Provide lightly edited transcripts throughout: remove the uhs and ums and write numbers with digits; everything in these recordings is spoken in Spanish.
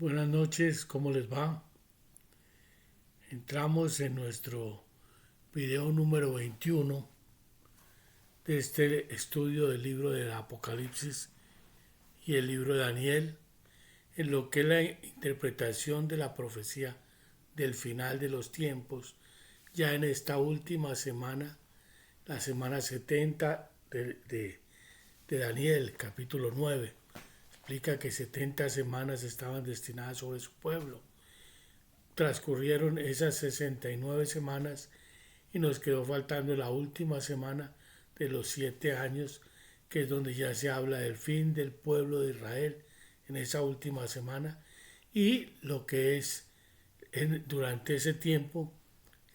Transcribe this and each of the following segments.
Buenas noches, ¿cómo les va? Entramos en nuestro video número 21 de este estudio del libro del Apocalipsis y el libro de Daniel, en lo que es la interpretación de la profecía del final de los tiempos, ya en esta última semana, la semana 70 de Daniel, capítulo 9. Explica que 70 semanas estaban destinadas sobre su pueblo. Transcurrieron esas 69 semanas y nos quedó faltando la última semana de los 7 años, que es donde ya se habla del fin del pueblo de Israel en esa última semana y lo que es durante ese tiempo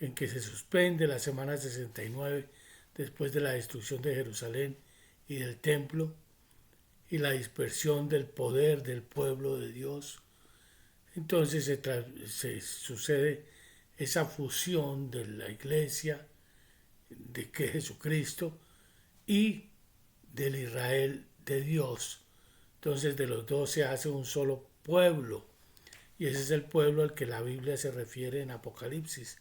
en que se suspende la semana 69 después de la destrucción de Jerusalén y del templo y la dispersión del poder del pueblo de Dios. Entonces se sucede esa fusión de la iglesia, de que Jesucristo y del Israel de Dios. Entonces de los dos se hace un solo pueblo. Y ese es el pueblo al que la Biblia se refiere en Apocalipsis,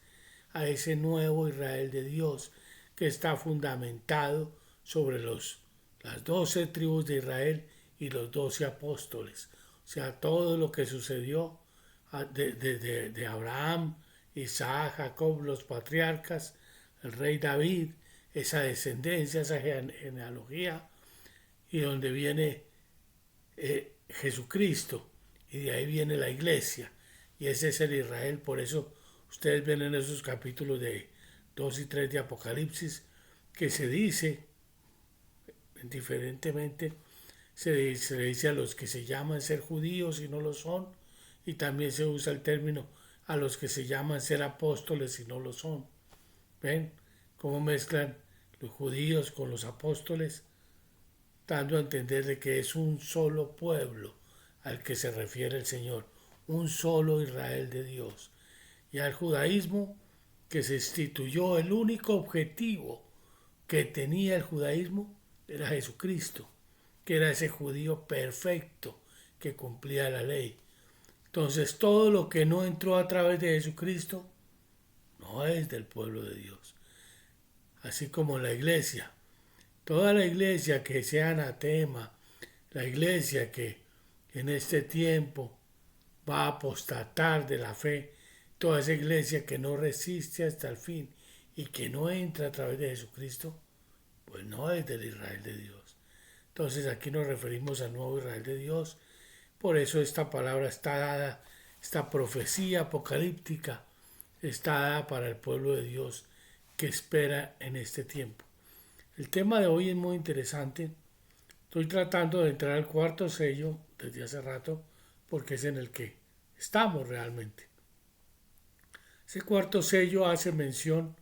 a ese nuevo Israel de Dios que está fundamentado sobre las 12 tribus de Israel y los 12 apóstoles. O sea, todo lo que sucedió de Abraham, Isaac, Jacob, los patriarcas, el rey David, esa descendencia, esa genealogía, y donde viene Jesucristo, y de ahí viene la iglesia, y ese es el Israel. Por eso ustedes ven en esos capítulos de 2 y 3 de Apocalipsis que se dice, diferentemente, se le dice a los que se llaman ser judíos y no lo son, y también se usa el término a los que se llaman ser apóstoles y no lo son. ¿Ven cómo mezclan los judíos con los apóstoles? Dando a entender de que es un solo pueblo al que se refiere el Señor, un solo Israel de Dios. Y al judaísmo, que se instituyó, el único objetivo que tenía el judaísmo era Jesucristo, que era ese judío perfecto que cumplía la ley. Entonces todo lo que no entró a través de Jesucristo no es del pueblo de Dios. Así como la iglesia. Toda la iglesia que sea anatema, la iglesia que en este tiempo va a apostatar de la fe, toda esa iglesia que no resiste hasta el fin y que no entra a través de Jesucristo, pues no es del Israel de Dios. Entonces aquí nos referimos al nuevo Israel de Dios. Por eso esta palabra está dada, esta profecía apocalíptica está dada para el pueblo de Dios que espera en este tiempo. El tema de hoy es muy interesante. Estoy tratando de entrar al cuarto sello desde hace rato porque es en el que estamos realmente. Ese cuarto sello hace mención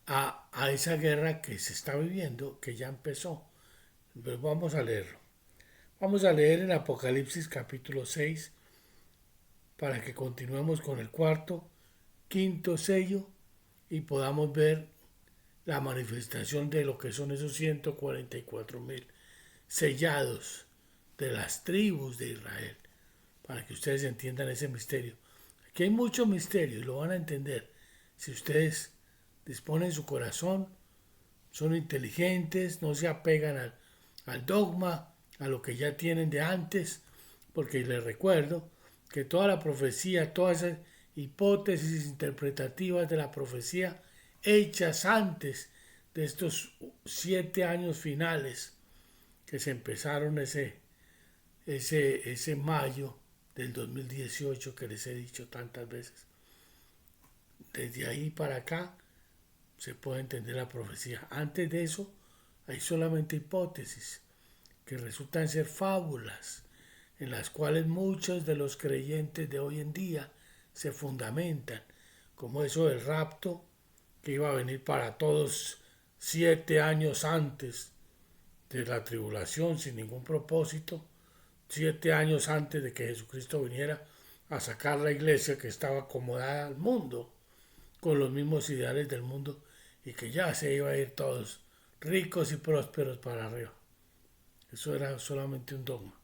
a esa guerra que se está viviendo, que ya empezó. Pues vamos a leerlo. Vamos a leer en Apocalipsis capítulo 6 para que continuemos con el cuarto, quinto sello y podamos ver la manifestación de lo que son esos 144,000 sellados de las tribus de Israel, para que ustedes entiendan ese misterio. Aquí hay mucho misterio y lo van a entender si ustedes disponen su corazón, son inteligentes, no se apegan al dogma, a lo que ya tienen de antes, porque les recuerdo que toda la profecía, todas esas hipótesis interpretativas de la profecía hechas antes de estos 7 años finales que se empezaron ese mayo del 2018 que les he dicho tantas veces. Desde ahí para acá se puede entender la profecía. Antes de eso hay solamente hipótesis que resultan ser fábulas en las cuales muchos de los creyentes de hoy en día se fundamentan, como eso del rapto que iba a venir para todos 7 años antes de la tribulación sin ningún propósito, 7 años antes de que Jesucristo viniera a sacar la iglesia que estaba acomodada al mundo con los mismos ideales del mundo y que ya se iba a ir todos ricos y prósperos para arriba. Eso era solamente un dogma,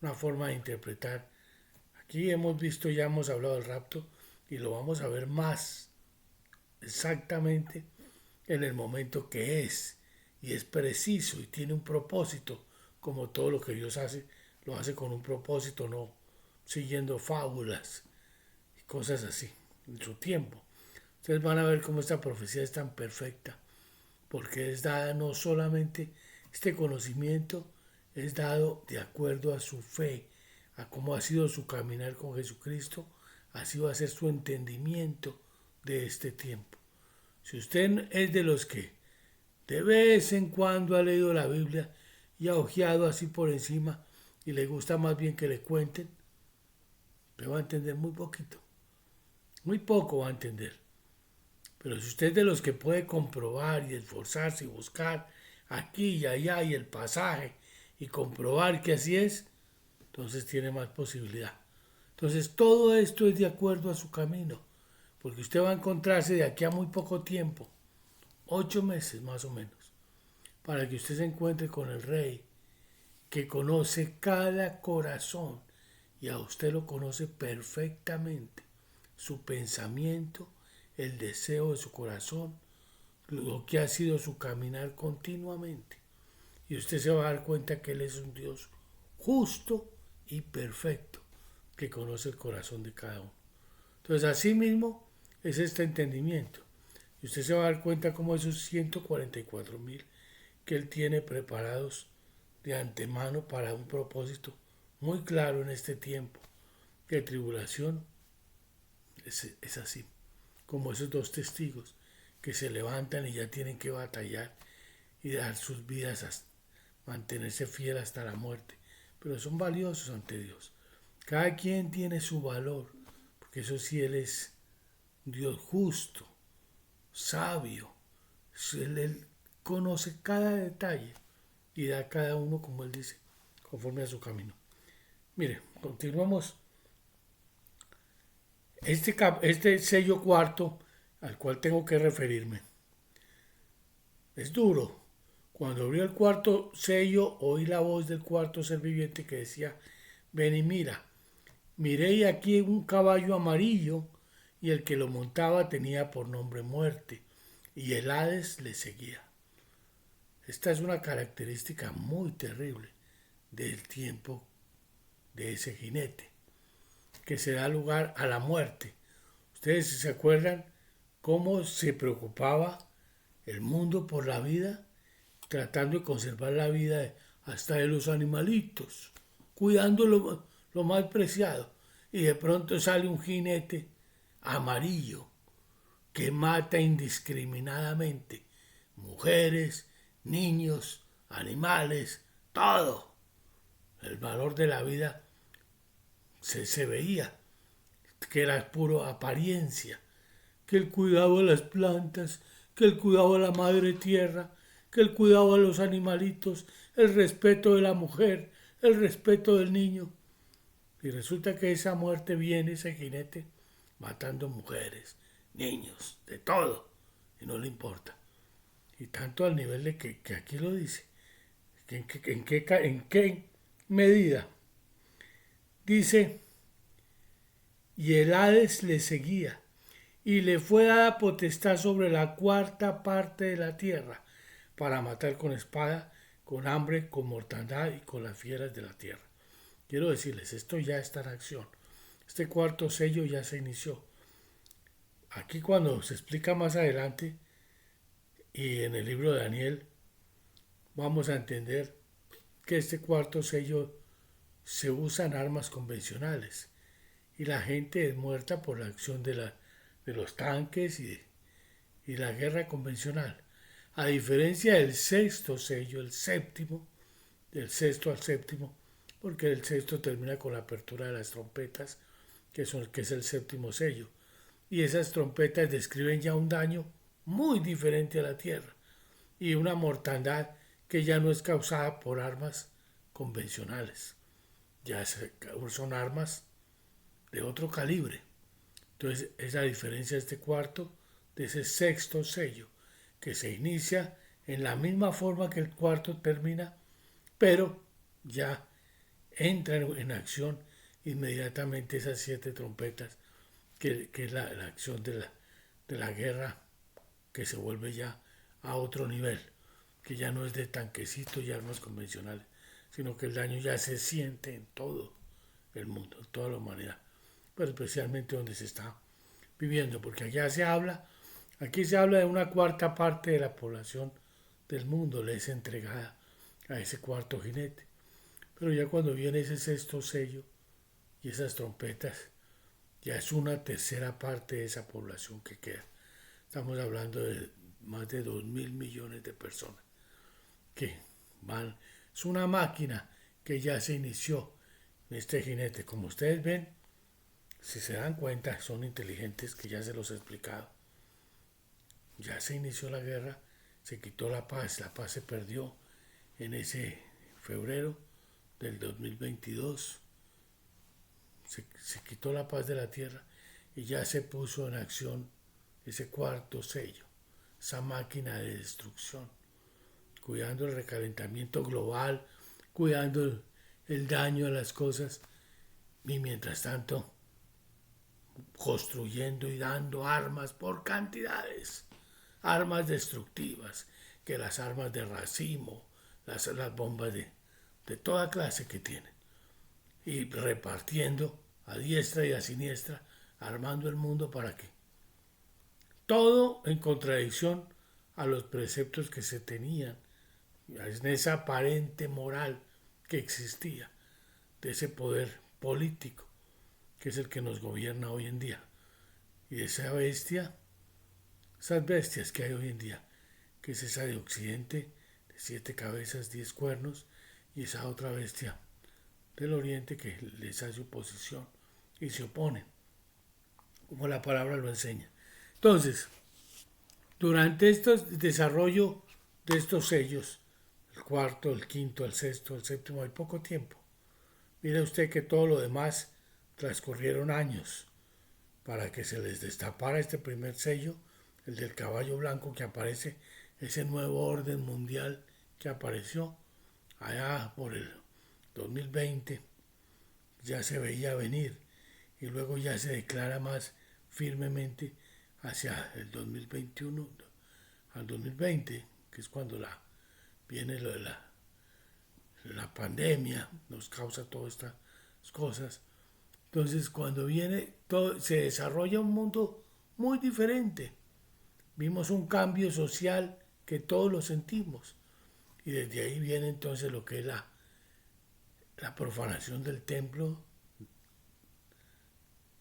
una forma de interpretar Aquí hemos visto, ya hemos hablado del rapto y lo vamos a ver más exactamente en el momento que es. Y es preciso y tiene un propósito, como todo lo que Dios hace, lo hace con un propósito, no siguiendo fábulas y cosas así, en su tiempo. Ustedes van a ver cómo esta profecía es tan perfecta, porque es dada no solamente este conocimiento, es dado de acuerdo a su fe, a cómo ha sido su caminar con Jesucristo, así va a ser su entendimiento de este tiempo. Si usted es de los que de vez en cuando ha leído la Biblia y ha hojeado así por encima y le gusta más bien que le cuenten, le va a entender muy poquito, muy poco va a entender. Pero si usted es de los que puede comprobar y esforzarse y buscar aquí y allá y el pasaje y comprobar que así es, entonces tiene más posibilidad. Entonces todo esto es de acuerdo a su camino, porque usted va a encontrarse de aquí a muy poco tiempo, 8 meses más o menos, para que usted se encuentre con el Rey, que conoce cada corazón y a usted lo conoce perfectamente, su pensamiento, el deseo de su corazón, lo que ha sido su caminar continuamente. Y usted se va a dar cuenta que Él es un Dios justo y perfecto, que conoce el corazón de cada uno. Entonces, así mismo es este entendimiento. Y usted se va a dar cuenta cómo esos 144,000 que Él tiene preparados de antemano para un propósito muy claro en este tiempo de tribulación es así, como esos dos testigos que se levantan y ya tienen que batallar y dar sus vidas a mantenerse fiel hasta la muerte, pero son valiosos ante Dios. Cada quien tiene su valor, porque eso sí, Él es Dios justo, sabio, Él conoce cada detalle y da a cada uno, como Él dice, conforme a su camino. Mire, continuamos. Este sello cuarto al cual tengo que referirme es duro. Cuando abrió el cuarto sello, oí la voz del cuarto ser viviente que decía: ven y mira. Miré y aquí un caballo amarillo, y el que lo montaba tenía por nombre Muerte, y el Hades le seguía. Esta es una característica muy terrible del tiempo de ese jinete, que se da lugar a la muerte. Ustedes se acuerdan cómo se preocupaba el mundo por la vida, tratando de conservar la vida hasta de los animalitos, cuidando lo más preciado. Y de pronto sale un jinete amarillo que mata indiscriminadamente mujeres, niños, animales, todo. El valor de la vida se veía, que era puro apariencia, que el cuidado de las plantas, que el cuidado de la madre tierra, que el cuidado de los animalitos, el respeto de la mujer, el respeto del niño. Y resulta que esa muerte viene, ese jinete, matando mujeres, niños, de todo, y no le importa. Y tanto al nivel de que aquí lo dice, en qué medida. Dice, y el Hades le seguía, y le fue dada potestad sobre la cuarta parte de la tierra, para matar con espada, con hambre, con mortandad y con las fieras de la tierra. Quiero decirles, esto ya está en acción. Este cuarto sello ya se inició. Aquí cuando se explica más adelante, y en el libro de Daniel, vamos a entender que este cuarto sello se usa en armas convencionales y la gente es muerta por la acción de los tanques y la guerra convencional. A diferencia del sexto sello, el séptimo, del sexto al séptimo, porque el sexto termina con la apertura de las trompetas, que es el séptimo sello. Y esas trompetas describen ya un daño muy diferente a la tierra y una mortandad que ya no es causada por armas convencionales, ya son armas de otro calibre. Entonces es la diferencia de este cuarto de ese sexto sello, que se inicia en la misma forma que el cuarto termina, pero ya entra en acción inmediatamente esas 7 trompetas, que es la acción de la guerra, que se vuelve ya a otro nivel, que ya no es de tanquecitos y armas convencionales, sino que el daño ya se siente en todo el mundo, en toda la humanidad, pero especialmente donde se está viviendo, porque aquí se habla de una cuarta parte de la población del mundo le es entregada a ese cuarto jinete. Pero ya cuando viene ese sexto sello y esas trompetas, ya es una tercera parte de esa población que queda. Estamos hablando de más de 2.000 millones de personas que van. Es una máquina que ya se inició en este jinete. Como ustedes ven, si se dan cuenta, son inteligentes, que ya se los he explicado. Ya se inició la guerra, se quitó la paz se perdió en ese febrero del 2022. Se quitó la paz de la tierra y ya se puso en acción ese cuarto sello, esa máquina de destrucción, cuidando el recalentamiento global, cuidando el daño a las cosas y mientras tanto construyendo y dando armas por cantidades, armas destructivas, que las armas de racimo, las bombas de toda clase que tienen, y repartiendo a diestra y a siniestra, armando el mundo para que todo en contradicción a los preceptos que se tenían, en esa aparente moral que existía, de ese poder político que es el que nos gobierna hoy en día, y esa bestia, esas bestias que hay hoy en día, que es esa de Occidente, de 7 cabezas, 10 cuernos, y esa otra bestia del Oriente que les hace oposición y se oponen, como la palabra lo enseña. Entonces, durante este desarrollo de estos sellos, el cuarto, el quinto, el sexto, el séptimo, hay poco tiempo. Mire usted que todo lo demás transcurrieron años para que se les destapara este primer sello, el del caballo blanco, que aparece, ese nuevo orden mundial que apareció allá por el 2020, ya se veía venir y luego ya se declara más firmemente hacia el 2021 al 2020, que es cuando viene lo de la pandemia, nos causa todas estas cosas. Entonces, cuando viene, todo, se desarrolla un mundo muy diferente. Vimos un cambio social que todos lo sentimos. Y desde ahí viene entonces lo que es la profanación del templo.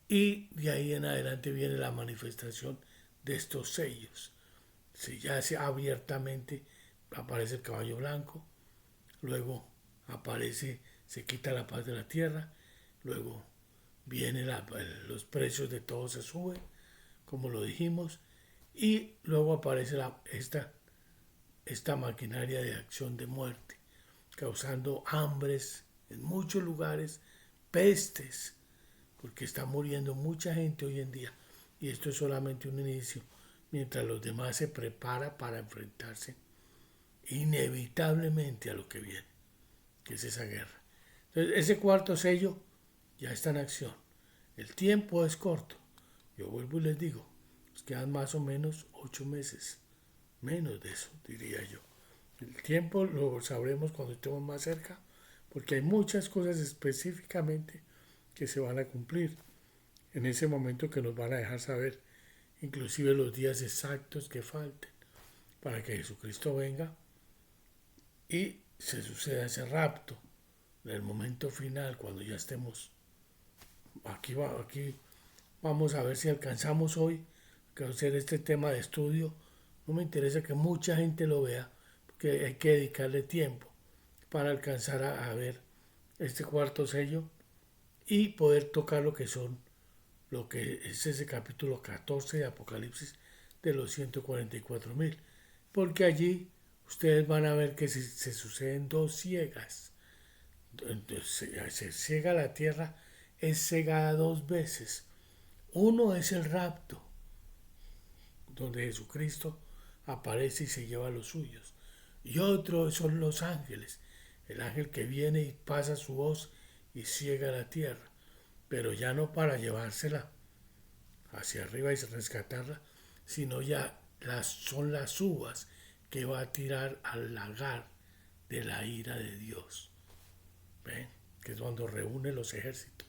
Y de ahí en adelante viene la manifestación de estos sellos. Si ya se abiertamente aparece el caballo blanco, luego aparece, se quita la paz de la tierra, luego vienen los precios de todo se suben, como lo dijimos, y luego aparece esta maquinaria de acción de muerte, causando hambres en muchos lugares, pestes, porque está muriendo mucha gente hoy en día, y esto es solamente un inicio, mientras los demás se preparan para enfrentarse inevitablemente a lo que viene, que es esa guerra. Entonces, ese cuarto sello ya está en acción. El tiempo es corto. Yo vuelvo y les digo, nos quedan más o menos 8 meses. Menos de eso, diría yo. El tiempo lo sabremos cuando estemos más cerca, porque hay muchas cosas específicamente que se van a cumplir en ese momento, que nos van a dejar saber, inclusive los días exactos que falten, para que Jesucristo venga y se suceda ese rapto, en el momento final, cuando ya estemos aquí vamos a ver si alcanzamos hoy a hacer este tema de estudio. No me interesa que mucha gente lo vea, porque hay que dedicarle tiempo para alcanzar a ver este cuarto sello y poder tocar lo que es ese capítulo 14 de Apocalipsis, de los 144.000, porque allí ustedes van a ver que se suceden 2 ciegas. Entonces, se ciega la tierra, es cegada 2 veces. Uno es el rapto, donde Jesucristo aparece y se lleva a los suyos. Y otro son los ángeles, el ángel que viene y pasa su voz y ciega la tierra. pero ya no para llevársela hacia arriba y rescatarla, sino ya son las uvas que va a tirar al lagar de la ira de Dios. ¿Ven? Que es cuando reúne los ejércitos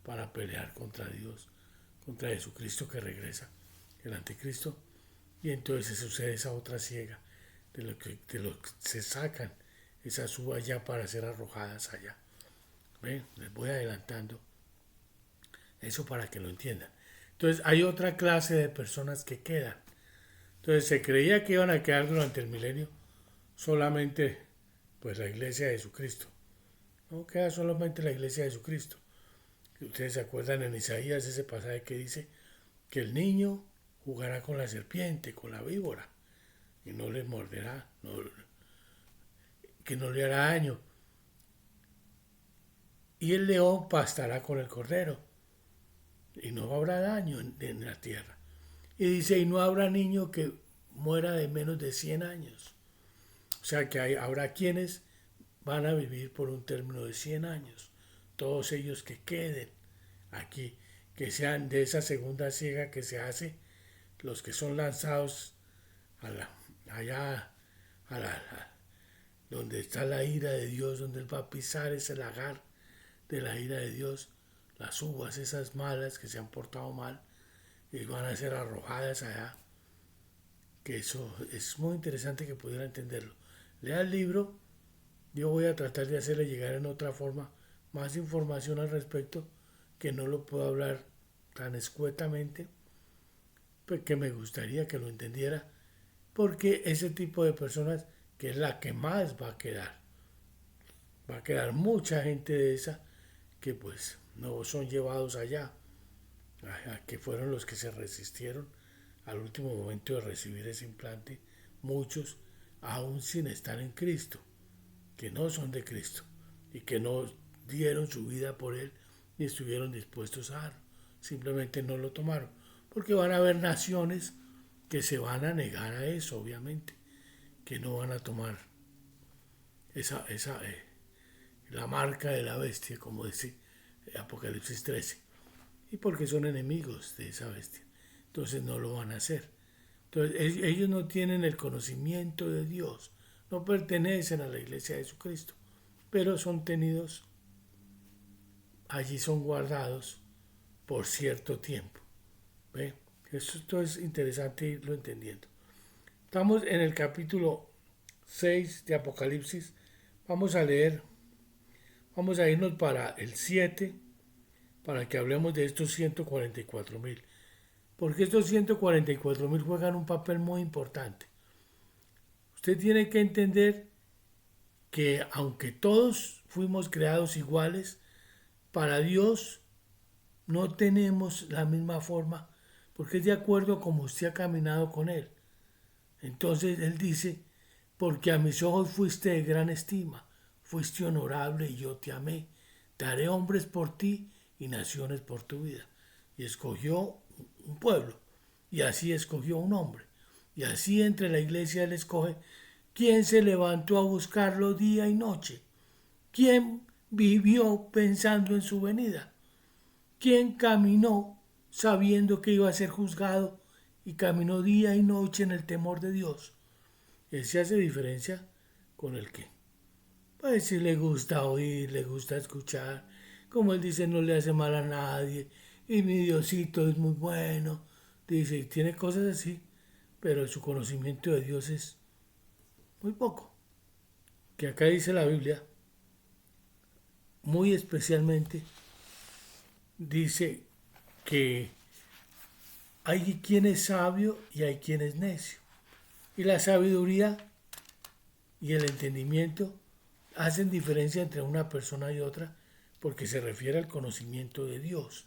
para pelear contra Dios, contra Jesucristo que regresa, el anticristo, y entonces se sucede esa otra ciega de lo que se sacan esas uvas ya para ser arrojadas allá. ¿Ven? Les voy adelantando eso para que lo entiendan. Entonces hay otra clase de personas que quedan. Entonces se creía que iban a quedar durante el milenio solamente pues la iglesia de Jesucristo. No queda solamente la iglesia de Jesucristo. Ustedes se acuerdan en Isaías ese pasaje que dice que el niño jugará con la serpiente, con la víbora, y no le morderá, que no le hará daño. Y el león pastará con el cordero, y no habrá daño en la tierra. Y dice, y no habrá niño que muera de menos de 100 años. O sea que habrá quienes van a vivir por un término de 100 años. Todos ellos que queden aquí, que sean de esa segunda ciega que se hace, los que son lanzados allá donde está la ira de Dios, donde Él va a pisar ese lagar de la ira de Dios, las uvas esas malas que se han portado mal, y van a ser arrojadas allá. Que eso es muy interesante que pudiera entenderlo. Lea el libro, yo voy a tratar de hacerle llegar en otra forma más información al respecto, que no lo puedo hablar tan escuetamente, pues que me gustaría que lo entendiera, porque ese tipo de personas que es la que más va a quedar mucha gente de esa que pues no son llevados allá, que fueron los que se resistieron al último momento de recibir ese implante, muchos aún sin estar en Cristo, que no son de Cristo y que no dieron su vida por Él ni estuvieron dispuestos a darlo, simplemente no lo tomaron, porque van a haber naciones que se van a negar a eso, obviamente, que no van a tomar la marca de la bestia, como dice Apocalipsis 13, y porque son enemigos de esa bestia, entonces no lo van a hacer. Entonces ellos no tienen el conocimiento de Dios, no pertenecen a la iglesia de Jesucristo, pero son tenidos, allí son guardados por cierto tiempo. ¿Ve? Esto es interesante irlo entendiendo. Estamos en el capítulo 6 de Apocalipsis. Vamos a leer, vamos a irnos para el 7, para que hablemos de estos 144,000. Porque estos 144,000 juegan un papel muy importante. Usted tiene que entender que aunque todos fuimos creados iguales, para Dios no tenemos la misma forma, porque es de acuerdo a cómo usted ha caminado con Él. Entonces Él dice, porque a mis ojos fuiste de gran estima, fuiste honorable y yo te amé. Daré hombres por ti y naciones por tu vida. Y escogió un pueblo, y así escogió un hombre. Y así entre la iglesia Él escoge quién se levantó a buscarlo día y noche, quién vivió pensando en su venida, quién caminó sabiendo que iba a ser juzgado y caminó día y noche en el temor de Dios. Él se hace diferencia con el que, pues si le gusta oír, le gusta escuchar, como él dice, no le hace mal a nadie, y mi Diosito es muy bueno, dice, tiene cosas así, pero su conocimiento de Dios es muy poco. Que acá dice la Biblia, muy especialmente, dice que hay quien es sabio y hay quien es necio. Y la sabiduría y el entendimiento hacen diferencia entre una persona y otra porque se refiere al conocimiento de Dios.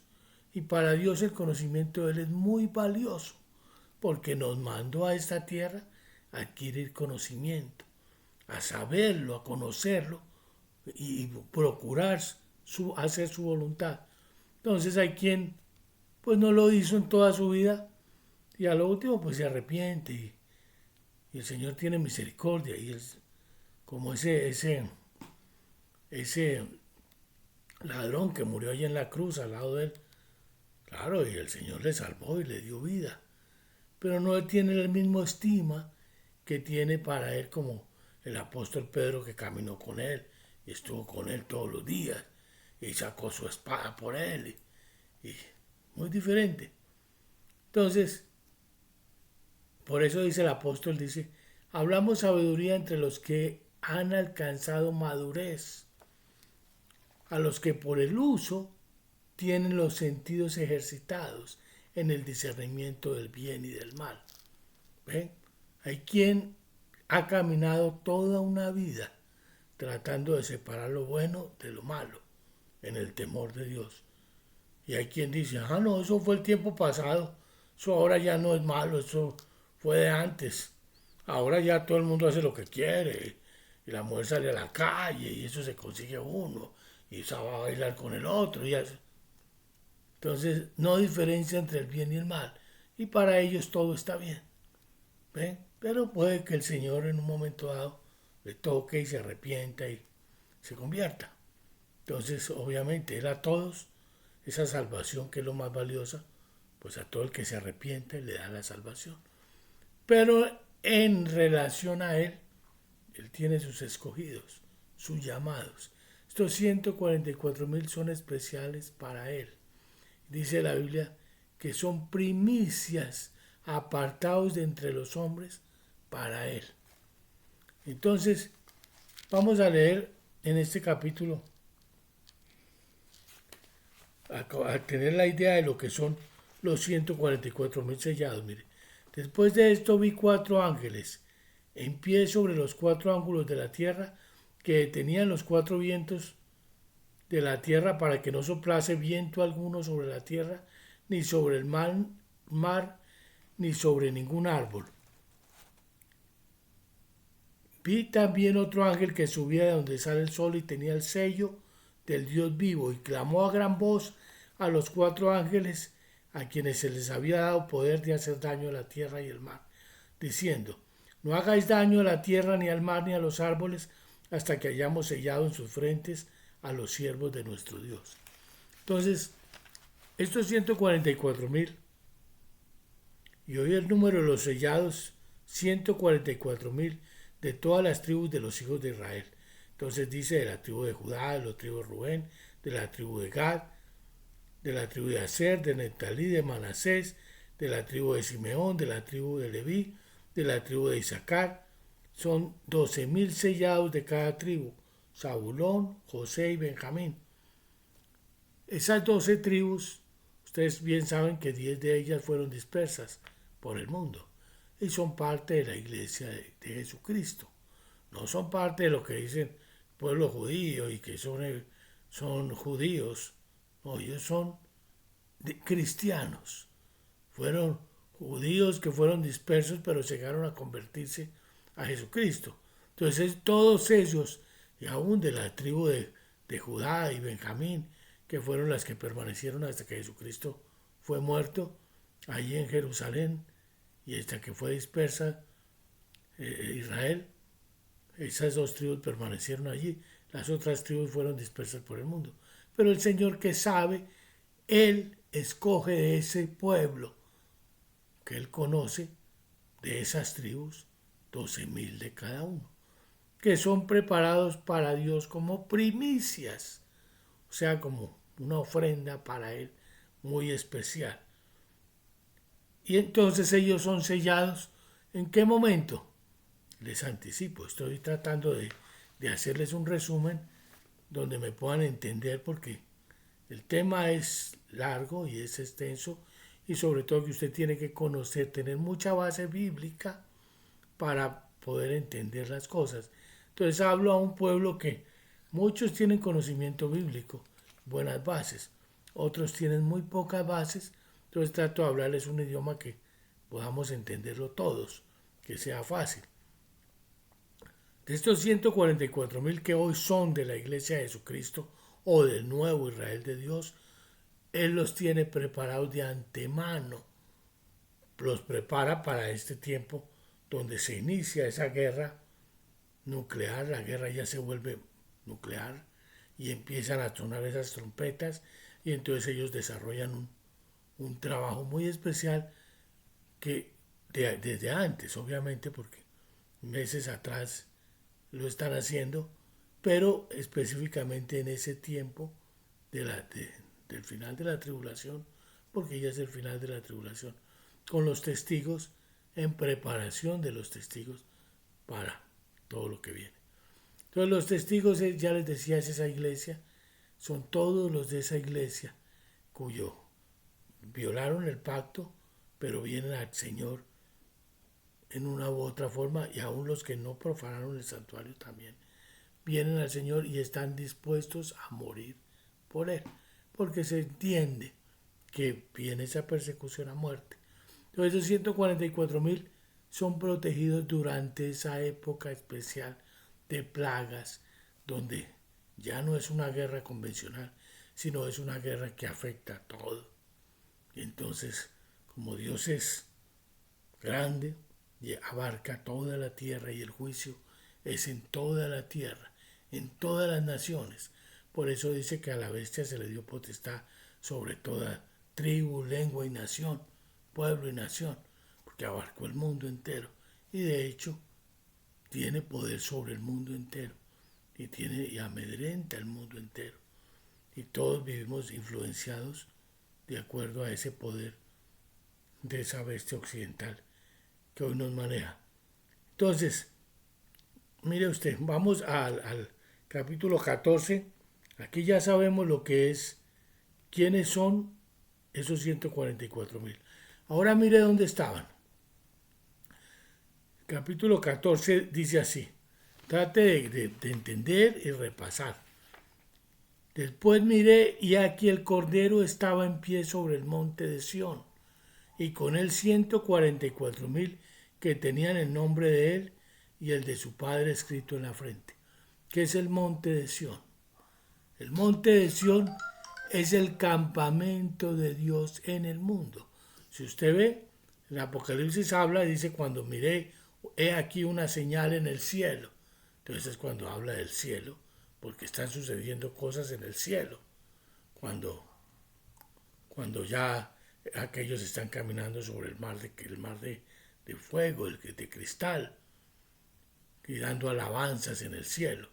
Y para Dios el conocimiento de Él es muy valioso porque nos mandó a esta tierra a adquirir conocimiento, a saberlo, a conocerlo y procurar hacer su voluntad. Entonces hay quien pues no lo hizo en toda su vida y a lo último pues se arrepiente y el Señor tiene misericordia y es como ese ladrón que murió allí en la cruz al lado de él. Claro, y el Señor le salvó y le dio vida. Pero no tiene el mismo estima que tiene para él como el apóstol Pedro que caminó con él y estuvo con él todos los días y sacó su espada por él. Y muy diferente. Entonces, por eso dice el apóstol, dice, hablamos sabiduría entre los que han alcanzado madurez, a los que por el uso tienen los sentidos ejercitados en el discernimiento del bien y del mal. ¿Ven? Hay quien ha caminado toda una vida tratando de separar lo bueno de lo malo en el temor de Dios. Y hay quien dice, no, eso fue el tiempo pasado, eso ahora ya no es malo, eso fue de antes. Ahora ya todo el mundo hace lo que quiere y la mujer sale a la calle y eso se consigue uno y se va a bailar con el otro. Y así. Entonces no diferencia entre el bien y el mal y para ellos todo está bien. ¿Ven? Pero puede que el Señor en un momento dado le toque y se arrepienta y se convierta. Entonces obviamente Él a todos, esa salvación que es lo más valiosa, pues a todo el que se arrepiente le da la salvación. Pero en relación a Él, Él tiene sus escogidos, sus llamados. Estos 144,000 son especiales para Él. Dice la Biblia que son primicias apartados de entre los hombres para Él. Entonces, vamos a leer en este capítulo, a tener la idea de lo que son los 144,000 sellados. Mire, después de esto vi 4 ángeles en pie sobre los 4 ángulos de la tierra, que tenían los 4 vientos de la tierra para que no soplase viento alguno sobre la tierra, ni sobre el mar, ni sobre ningún árbol. Vi también otro ángel que subía de donde sale el sol y tenía el sello del Dios vivo y clamó a gran voz a los 4 ángeles a quienes se les había dado poder de hacer daño a la tierra y el mar, diciendo, no hagáis daño a la tierra, ni al mar, ni a los árboles, hasta que hayamos sellado en sus frentes a los siervos de nuestro Dios. Entonces, estos 144,000, y hoy el número de los sellados, 144,000 de todas las tribus de los hijos de Israel. Entonces dice de la tribu de Judá, de la tribu de Rubén, de la tribu de Gad, de la tribu de Aser, de Neftalí, de Manasés, de la tribu de Simeón, de la tribu de Leví, de la tribu de Isaacar. Son 12,000 sellados de cada tribu, Zabulón, José y Benjamín. Esas 12 tribus, ustedes bien saben que 10 de ellas fueron dispersas por el mundo y son parte de la iglesia de Jesucristo. No son parte de lo que dicen pueblo judío y que son judíos. No, ellos son cristianos. Fueron judíos que fueron dispersos pero llegaron a convertirse a Jesucristo. Entonces todos ellos, y aún de la tribu de Judá y Benjamín, que fueron las que permanecieron hasta que Jesucristo fue muerto allí en Jerusalén y hasta que fue dispersa Israel, esas 2 tribus permanecieron allí, las otras tribus fueron dispersas por el mundo. Pero el Señor, que sabe, Él escoge de ese pueblo que Él conoce, de esas tribus, 12,000 de cada uno, que son preparados para Dios como primicias, o sea, como una ofrenda para Él muy especial. Y entonces ellos son sellados. ¿En qué momento? Les anticipo, estoy tratando de hacerles un resumen donde me puedan entender, porque el tema es largo y es extenso, y sobre todo que usted tiene que conocer, tener mucha base bíblica para poder entender las cosas. Entonces hablo a un pueblo que muchos tienen conocimiento bíblico, buenas bases, otros tienen muy pocas bases. Entonces trato de hablarles un idioma que podamos entenderlo todos, que sea fácil. De estos 144,000 que hoy son de la Iglesia de Jesucristo o del nuevo Israel de Dios, Él los tiene preparados de antemano. Los prepara para este tiempo donde se inicia esa guerra nuclear. La guerra ya se vuelve nuclear y empiezan a sonar esas trompetas y entonces ellos desarrollan un trabajo muy especial que desde antes, obviamente, porque meses atrás lo están haciendo, pero específicamente en ese tiempo del final de la tribulación, porque ya es el final de la tribulación, con los testigos, en preparación de los testigos para todo lo que viene. Entonces los testigos, ya les decía, es esa iglesia, son todos los de esa iglesia cuyo violaron el pacto, pero vienen al Señor en una u otra forma, y aún los que no profanaron el santuario también vienen al Señor y están dispuestos a morir por Él, porque se entiende que viene esa persecución a muerte. Entonces esos 144.000 son protegidos durante esa época especial de plagas, donde ya no es una guerra convencional, sino es una guerra que afecta a todo. Y entonces, como Dios es grande y abarca toda la tierra y el juicio es en toda la tierra, en todas las naciones. Por eso dice que a la bestia se le dio potestad sobre toda tribu, lengua y nación, pueblo y nación, porque abarcó el mundo entero. Y de hecho, tiene poder sobre el mundo entero y amedrenta el mundo entero. Y todos vivimos influenciados de acuerdo a ese poder de esa bestia occidental que hoy nos maneja. Entonces, mire usted, vamos al capítulo 14. Aquí ya sabemos lo que es, quiénes son esos 144.000. Ahora mire dónde estaban. Capítulo 14 dice así. Trate de entender y repasar. Después miré y aquí el Cordero estaba en pie sobre el monte de Sión, y con él 144.000 que tenían el nombre de él y el de su padre escrito en la frente. ¿Qué es el monte de Sión? El monte de Sión es el campamento de Dios en el mundo. Si usted ve, en Apocalipsis habla, dice, cuando miré, he aquí una señal en el cielo. Entonces es cuando habla del cielo, porque están sucediendo cosas en el cielo. Cuando ya aquellos están caminando sobre el mar de fuego, de cristal, y dando alabanzas en el cielo.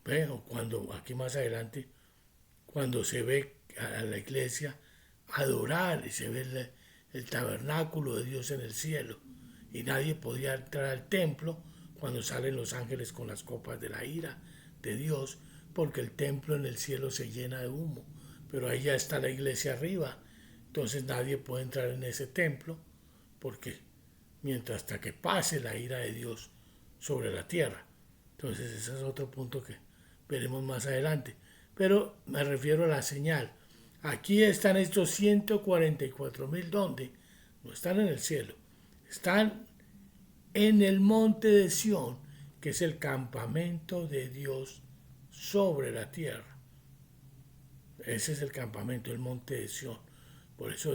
¿Ve? O cuando, aquí más adelante, cuando se ve a la iglesia adorar y se ve el tabernáculo de Dios en el cielo, y nadie podía entrar al templo cuando salen los ángeles con las copas de la ira de Dios, porque el templo en el cielo se llena de humo, pero ahí ya está la iglesia arriba, entonces nadie puede entrar en ese templo, porque mientras hasta que pase la ira de Dios sobre la tierra. Entonces ese es otro punto que veremos más adelante. Pero me refiero a la señal. Aquí están estos 144.000, ¿dónde? No están en el cielo. Están en el monte de Sión, que es el campamento de Dios sobre la tierra. Ese es el campamento, el monte de Sión. Por eso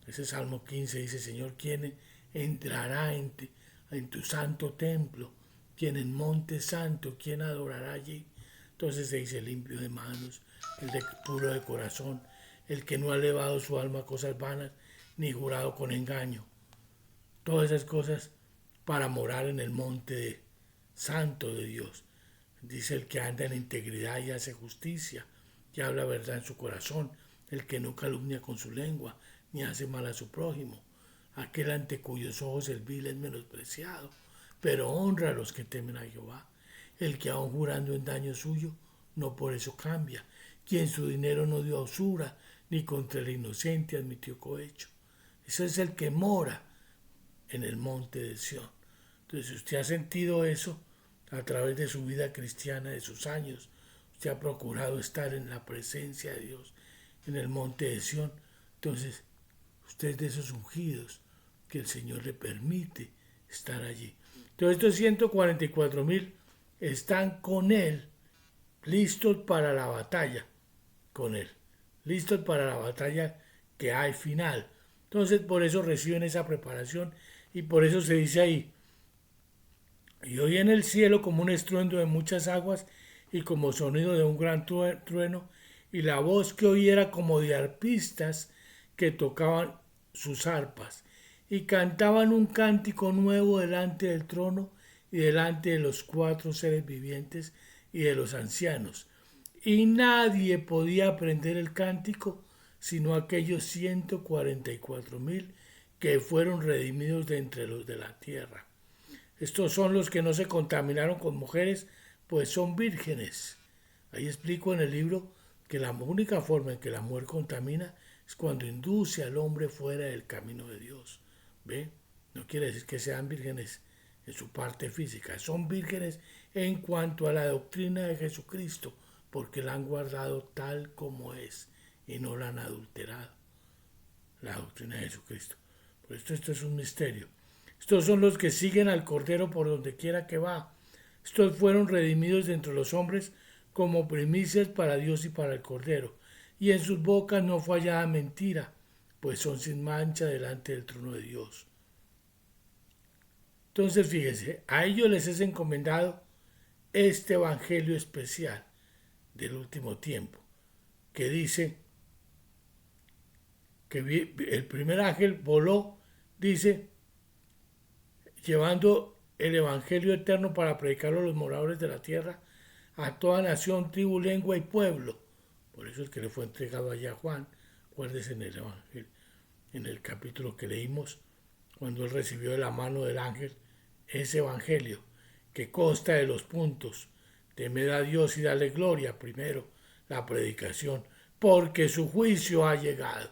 ese Salmo 15 dice, Señor, ¿quién entrará en tu santo templo? ¿Quién en monte santo? ¿Quién adorará allí? Entonces se dice limpio de manos, el de puro de corazón, el que no ha elevado su alma a cosas vanas, ni jurado con engaño. Todas esas cosas para morar en el monte santo de Dios. Dice el que anda en integridad y hace justicia, que habla verdad en su corazón, el que no calumnia con su lengua, ni hace mal a su prójimo, aquel ante cuyos ojos el vil es menospreciado, pero honra a los que temen a Jehová, el que aun jurando en daño suyo, no por eso cambia, quien su dinero no dio a usura, ni contra el inocente admitió cohecho. Ese es el que mora en el monte de Sión. Entonces, si usted ha sentido eso a través de su vida cristiana, de sus años, usted ha procurado estar en la presencia de Dios, en el monte de Sión, entonces usted es de esos ungidos que el Señor le permite estar allí. Entonces estos 144.000 están con Él, listos para la batalla, con Él, listos para la batalla que hay final. Entonces por eso reciben esa preparación y por eso se dice ahí, y oí en el cielo como un estruendo de muchas aguas y como sonido de un gran trueno, y la voz que oí era como de arpistas que tocaban sus arpas, y cantaban un cántico nuevo delante del trono y delante de los cuatro seres vivientes y de los ancianos. Y nadie podía aprender el cántico sino aquellos 144,000 que fueron redimidos de entre los de la tierra. Estos son los que no se contaminaron con mujeres, pues son vírgenes. Ahí explico en el libro que la única forma en que la mujer contamina es cuando induce al hombre fuera del camino de Dios. ¿Ve? No quiere decir que sean vírgenes en su parte física, son vírgenes en cuanto a la doctrina de Jesucristo, porque la han guardado tal como es y no la han adulterado, la doctrina de Jesucristo. Por esto es un misterio. Estos son los que siguen al Cordero por donde quiera que va. Estos fueron redimidos de entre los hombres como primicias para Dios y para el Cordero. Y en sus bocas no fue hallada mentira, pues son sin mancha delante del trono de Dios. Entonces fíjese, a ellos les es encomendado este evangelio especial del último tiempo, que dice que el primer ángel voló, dice, llevando el evangelio eterno para predicarlo a los moradores de la tierra, a toda nación, tribu, lengua y pueblo. Por eso es que le fue entregado allá a Juan. Acuérdense en el evangelio, en el capítulo que leímos, cuando él recibió de la mano del ángel ese evangelio, que consta de los puntos: temed a Dios y dale gloria. Primero, la predicación, porque su juicio ha llegado.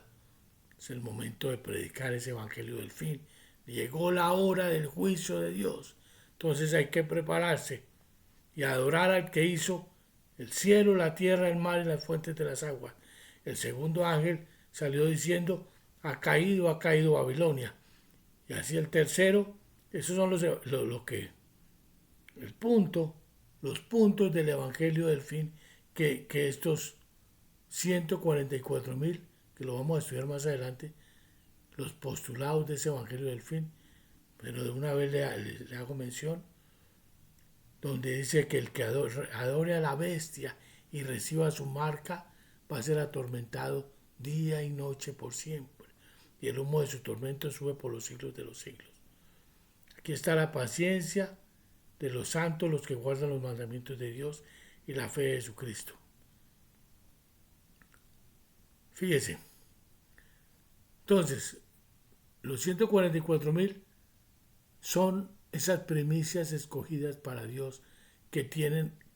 Es el momento de predicar ese evangelio del fin. Llegó la hora del juicio de Dios. Entonces hay que prepararse y adorar al que hizo el cielo, la tierra, el mar y las fuentes de las aguas. El segundo ángel salió diciendo: ha caído Babilonia. Y así el tercero. Esos son el punto, los puntos del evangelio del fin, que estos 144,000, que lo vamos a estudiar más adelante, los postulados de ese evangelio del fin, pero de una vez le hago mención, donde dice que el que adore a la bestia y reciba su marca va a ser atormentado día y noche por siempre, y el humo de su tormento sube por los siglos de los siglos. Aquí está la paciencia de los santos, los que guardan los mandamientos de Dios y la fe de Jesucristo. Fíjese. Entonces, los 144,000 son esas primicias escogidas para Dios que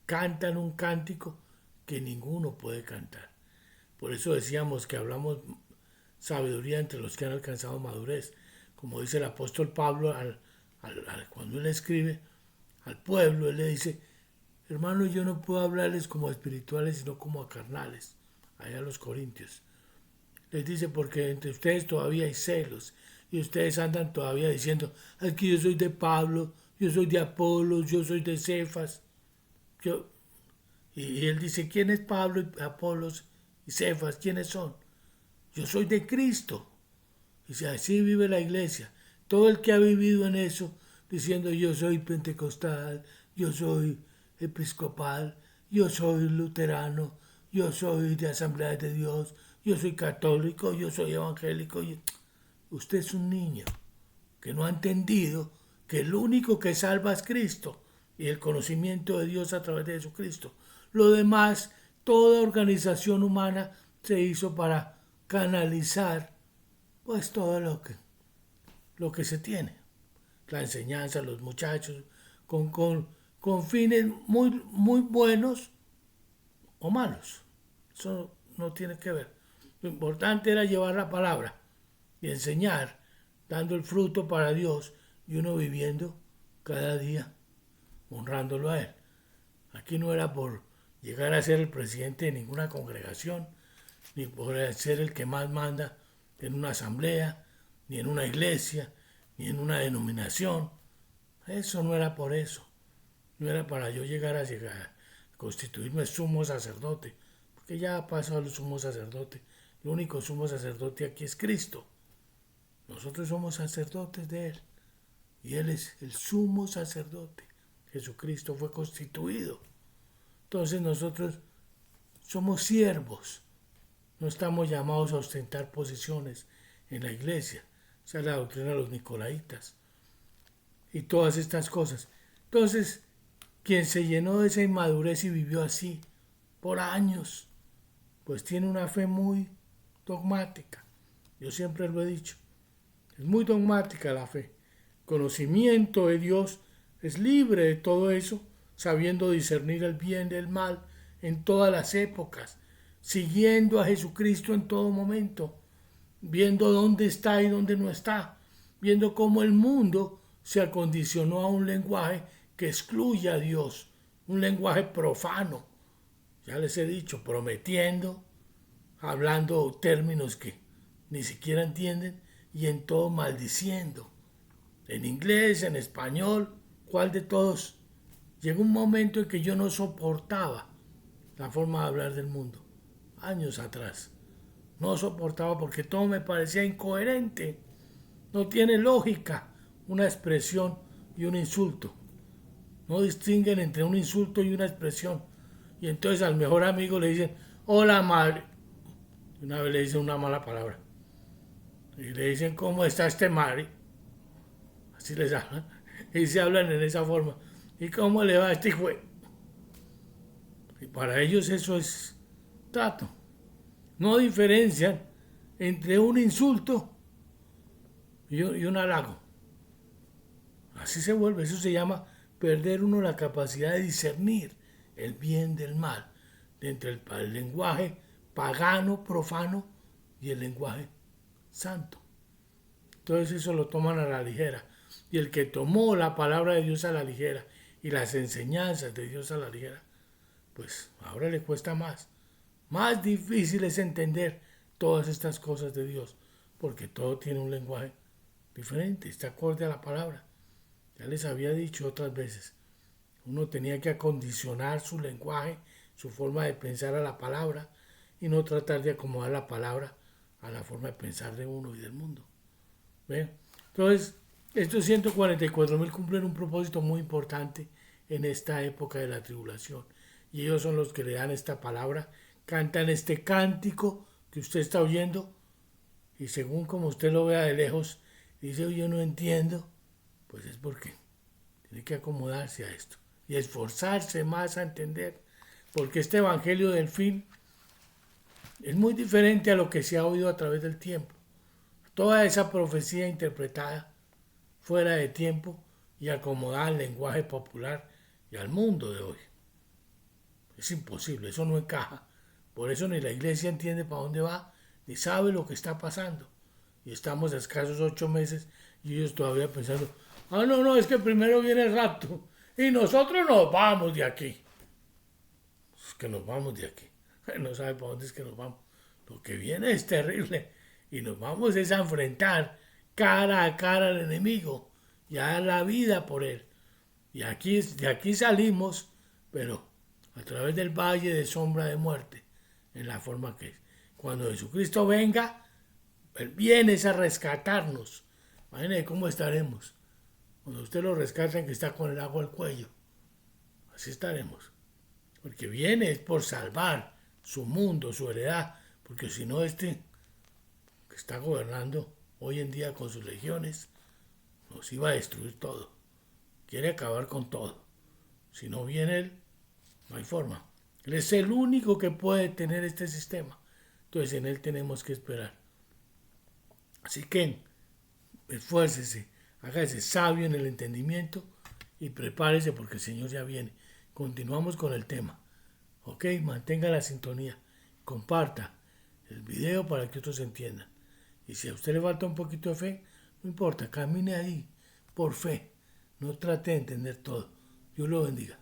cantan un cántico que ninguno puede cantar. Por eso decíamos que hablamos sabiduría entre los que han alcanzado madurez. Como dice el apóstol Pablo cuando él escribe al pueblo, él le dice: hermano, yo no puedo hablarles como a espirituales, sino como a carnales. Allá a los corintios. Les dice: porque entre ustedes todavía hay celos, y ustedes andan todavía diciendo: es que yo soy de Pablo, yo soy de Apolos, yo soy de Cefas. Y él dice: ¿quién es Pablo, y Apolos y Cefas? ¿Quiénes son? Yo soy de Cristo. Y si así vive la iglesia, todo el que ha vivido en eso, diciendo: yo soy pentecostal, yo soy episcopal, yo soy luterano, yo soy de Asamblea de Dios, yo soy católico, yo soy evangélico. Usted es un niño que no ha entendido que el único que salva es Cristo y el conocimiento de Dios a través de Jesucristo. Lo demás, toda organización humana se hizo para canalizar pues todo lo que se tiene. La enseñanza, los muchachos, con fines muy buenos o malos. Eso no tiene que ver. Lo importante era llevar la palabra y enseñar, dando el fruto para Dios y uno viviendo cada día honrándolo a Él. Aquí no era por llegar a ser el presidente de ninguna congregación, ni por ser el que más manda en una asamblea, ni en una iglesia, ni en una denominación. Eso no era por eso. No era para yo llegar a constituirme sumo sacerdote, porque ya ha pasado el sumo sacerdote. El único sumo sacerdote aquí es Cristo. Nosotros somos sacerdotes de Él, y Él es el sumo sacerdote. Jesucristo fue constituido. Entonces nosotros somos siervos, no estamos llamados a ostentar posiciones en la iglesia. Esa es la doctrina de los nicolaitas y todas estas cosas. Entonces, quien se llenó de esa inmadurez y vivió así por años, pues tiene una fe muy dogmática. Yo siempre lo he dicho, es muy dogmática la fe. Conocimiento de Dios, es libre de todo eso, sabiendo discernir el bien del mal en todas las épocas, siguiendo a Jesucristo en todo momento, viendo dónde está y dónde no está, viendo cómo el mundo se acondicionó a un lenguaje que excluye a Dios, un lenguaje profano. Ya les he dicho, prometiendo, hablando términos que ni siquiera entienden y en todo maldiciendo. En inglés, en español, ¿cuál de todos? Llegó un momento en que yo no soportaba la forma de hablar del mundo, años atrás. No soportaba porque todo me parecía incoherente. No tiene lógica una expresión y un insulto. No distinguen entre un insulto y una expresión. Y entonces al mejor amigo le dicen, hola madre. Y una vez le dicen una mala palabra. Y le dicen, ¿cómo está este madre? Así les hablan. Y se hablan en esa forma. ¿Y cómo le va a este hijo? Y para ellos eso es trato. No diferencian entre un insulto y un halago. Así se vuelve. Eso se llama perder uno la capacidad de discernir el bien del mal entre el lenguaje pagano, profano y el lenguaje santo. Entonces eso lo toman a la ligera. Y el que tomó la palabra de Dios a la ligera y las enseñanzas de Dios a la ligera, pues ahora le cuesta más. Más difícil es entender todas estas cosas de Dios, porque todo tiene un lenguaje diferente, está acorde a la palabra. Ya les había dicho otras veces, uno tenía que acondicionar su lenguaje, su forma de pensar a la palabra y no tratar de acomodar la palabra a la forma de pensar de uno y del mundo. ¿Ven? Entonces, estos 144,000 cumplen un propósito muy importante en esta época de la tribulación. Y ellos son los que le dan esta palabra, cantan este cántico que usted está oyendo, y según como usted lo vea de lejos, dice, yo no entiendo, pues es porque tiene que acomodarse a esto y esforzarse más a entender, porque este evangelio del fin es muy diferente a lo que se ha oído a través del tiempo. Toda esa profecía interpretada fuera de tiempo y acomodada al lenguaje popular y al mundo de hoy. Es imposible, eso no encaja. Por eso ni la iglesia entiende para dónde va, ni sabe lo que está pasando. Y estamos a escasos 8 meses y ellos todavía pensando, no, es que primero viene el rapto y nosotros nos vamos de aquí. Es que nos vamos de aquí. No sabe para dónde es que nos vamos. Lo que viene es terrible y nos vamos es a enfrentar cara a cara al enemigo y a dar la vida por él. Y de aquí salimos, pero a través del valle de sombra de muerte, en la forma que es. Cuando Jesucristo venga, Él viene a rescatarnos. Imagínense cómo estaremos. Cuando usted lo rescatan que está con el agua al cuello. Así estaremos. Porque viene es por salvar su mundo, su heredad. Porque si no, este que está gobernando hoy en día con sus legiones, nos iba a destruir todo. Quiere acabar con todo. Si no viene Él, no hay forma. Él es el único que puede tener este sistema. Entonces en Él tenemos que esperar. Así que esfuércese, hágase sabio en el entendimiento y prepárese porque el Señor ya viene. Continuamos con el tema. Ok, mantenga la sintonía. Comparta el video para que otros entiendan. Y si a usted le falta un poquito de fe, no importa, camine ahí por fe. No trate de entender todo. Dios lo bendiga.